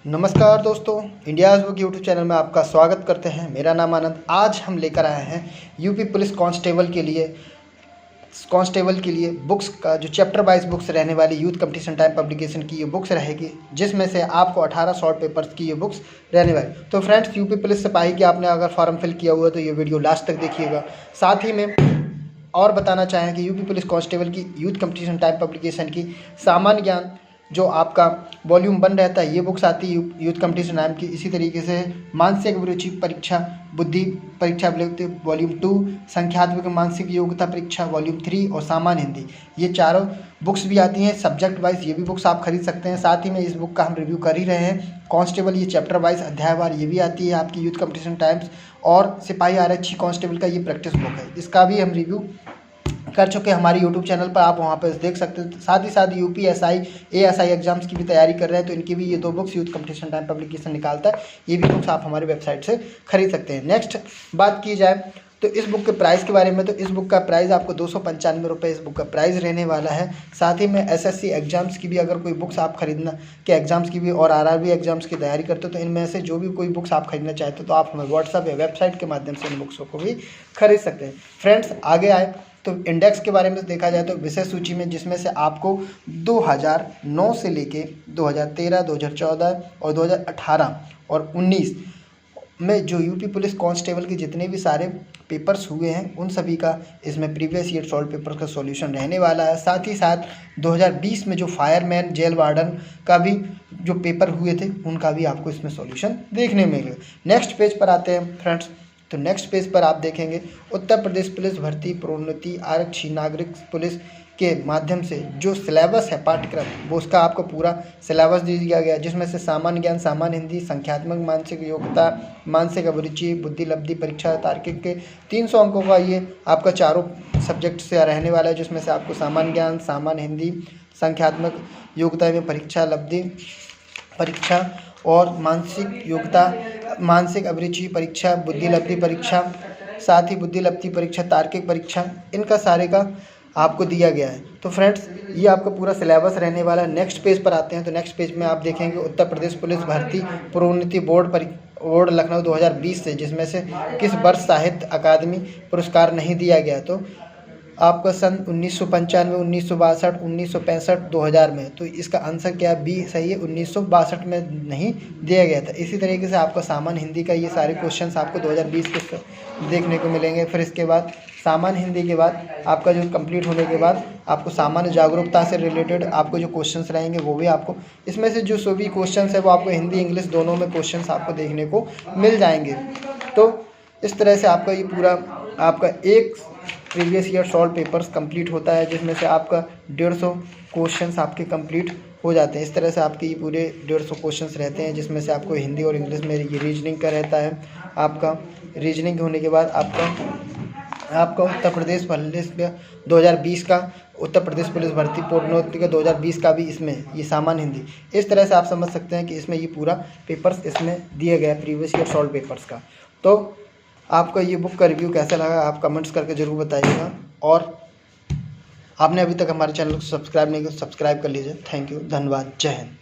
नमस्कार दोस्तों, India's book YouTube channel में आपका स्वागत करते हैं। मेरा नाम आनंद। आज हम लेकर आए हैं यूपी पुलिस कांस्टेबल के लिए बुक्स का जो चैप्टर वाइज बुक्स रहने वाली यूथ कंपटीशन टाइम पब्लिकेशन की ये बुक्स रहेगी, जिसमें से आपको 18 शॉर्ट पेपर्स की ये बुक्स रहने वाली। तो फ्रेंड्स, यूपी पुलिस सिपाही की आपने अगर फॉर्म फिल किया हुआ है तो ये वीडियो लास्ट तक देखिएगा। साथ ही में और बताना चाहें कि यूपी पुलिस कांस्टेबल की यूथ कंपटीशन टाइम पब्लिकेशन की सामान्य ज्ञान जो आपका वॉल्यूम 1 रहता है, ये बुक्स आती है यूथ कंपटीशन नाम की। इसी तरीके से मानसिक अभिरुचि परीक्षा बुद्धि परीक्षा वॉल्यूम 2, संख्यात्मक मानसिक योग्यता परीक्षा वॉल्यूम 3 और सामान्य हिंदी, ये चारों बुक्स भी आती हैं सब्जेक्ट वाइज। ये भी बुक्स आप खरीद सकते हैं। साथ ही में इस बुक का हम रिव्यू कर ही रहे हैं। कांस्टेबल ये चैप्टर वाइज अध्यायवार ये भी आती है आपकी यूथ कंपटीशन टाइम्स, और सिपाही आरक्षी कांस्टेबल का ये प्रैक्टिस बुक है, इसका भी हम रिव्यू कर चुके हैं हमारे यूट्यूब चैनल पर, आप वहाँ पर देख सकते हैं। साथ ही साथ यूपीएसआई एएसआई एग्जाम्स की भी तैयारी कर रहे हैं तो इनकी भी ये 2 books youth competition time publication निकालता है, ये भी बुक्स आप हमारे वेबसाइट से खरीद सकते हैं। नेक्स्ट बात की जाए तो इस बुक के प्राइस के बारे में, तो इस बुक का प्राइस आपको 295 रुपये इस बुक का प्राइस रहने वाला है। साथ ही में एसएससी एग्जाम्स की भी अगर कोई बुक्स आप खरीदना के एग्जाम्स की भी और आरआरबी एग्जाम्स की तैयारी करते हो तो इनमें से जो भी कोई बुक्स आप खरीदना चाहते हो तो आप हमें व्हाट्सएप या वेबसाइट के माध्यम से इन बुक्सों को भी खरीद सकते हैं। फ्रेंड्स, आगे आए तो इंडेक्स के बारे में देखा जाए तो विषय सूची में, जिसमें से आपको 2009 से लेके 2013, 2014 और 2018 और 19 में जो यूपी पुलिस कांस्टेबल के जितने भी सारे पेपर्स हुए हैं उन सभी का इसमें प्रीवियस ईयर सॉल्व पेपर का सॉल्यूशन रहने वाला है। साथ ही साथ 2020 में जो फायरमैन जेल वार्डन का भी जो पेपर हुए थे उनका भी आपको इसमें सॉल्यूशन देखने मिलेगा। नेक्स्ट पेज पर आते हैं फ्रेंड्स, तो नेक्स्ट पेज पर आप देखेंगे उत्तर प्रदेश पुलिस भर्ती प्रोन्नति आरक्षी नागरिक पुलिस के माध्यम से जो सिलेबस है पाठ्यक्रम, वो उसका आपको पूरा सिलेबस दे दिया गया, जिसमें से सामान्य ज्ञान, सामान्य हिंदी, संख्यात्मक मानसिक योग्यता, मानसिक अभिरुचि, बुद्धि लब्धि परीक्षा, तार्किक के 300 अंकों का ये आपका चारों सब्जेक्ट से रहने वाला है, जिसमें से आपको सामान्य ज्ञान, सामान्य हिंदी, संख्यात्मक योग्यता में परीक्षा लब्धि परीक्षा और मानसिक योग्यता, मानसिक अभिरुचि परीक्षा, बुद्धि लब्धि परीक्षा, साथ ही बुद्धि लब्धि परीक्षा, तार्किक परीक्षा, इनका सारे का आपको दिया गया है। तो फ्रेंड्स, ये आपका पूरा सिलेबस रहने वाला है। नेक्स्ट पेज पर आते हैं तो नेक्स्ट पेज में आप देखेंगे उत्तर प्रदेश पुलिस भर्ती प्रोन्नति बोर्ड लखनऊ 2020 से, जिसमें से किस वर्ष साहित्य अकादमी पुरस्कार नहीं दिया गया, तो आपका सन 1995, 1962, 1965, 2000 में, तो इसका आंसर क्या बी सही है, 1962 में नहीं दिया गया था। इसी तरीके से आपका सामान्य हिंदी का ये सारे क्वेश्चंस आपको 2020 के देखने को मिलेंगे। फिर इसके बाद सामान्य हिंदी के बाद आपका जो कंप्लीट होने के बाद आपको सामान्य जागरूकता से रिलेटेड आपको जो क्वेश्चंस रहेंगे वो भी आपको इसमें से जो सभी क्वेश्चंस है वो आपको हिंदी इंग्लिश दोनों में क्वेश्चंस आपको देखने को मिल जाएंगे। तो इस तरह से आपका ये पूरा आपका एक previous year solve papers complete होता है, जिसमें से आपका 150 क्वेश्चंस आपके कंप्लीट हो जाते हैं। इस तरह से आपके ये पूरे 150 क्वेश्चंस रहते हैं, जिसमें से आपको हिंदी और इंग्लिश में ये रीजनिंग का रहता है। आपका रीजनिंग होने के बाद आपका उत्तर प्रदेश पुलिस 2020 का, उत्तर प्रदेश पुलिस भर्ती प्रोन्नति का 2020 का भी इसमें ये सामान्य हिंदी। इस तरह से आप समझ सकते हैं कि इसमें ये पूरा पेपर्स इसमें दिया गया है प्रीवियस ईयर सॉल्व पेपर्स का। तो आपका ये बुक का रिव्यू कैसा लगा आप कमेंट्स करके ज़रूर बताइएगा, और आपने अभी तक हमारे चैनल को सब्सक्राइब नहीं किया सब्सक्राइब कर लीजिए। थैंक यू, धन्यवाद, जय हिंद।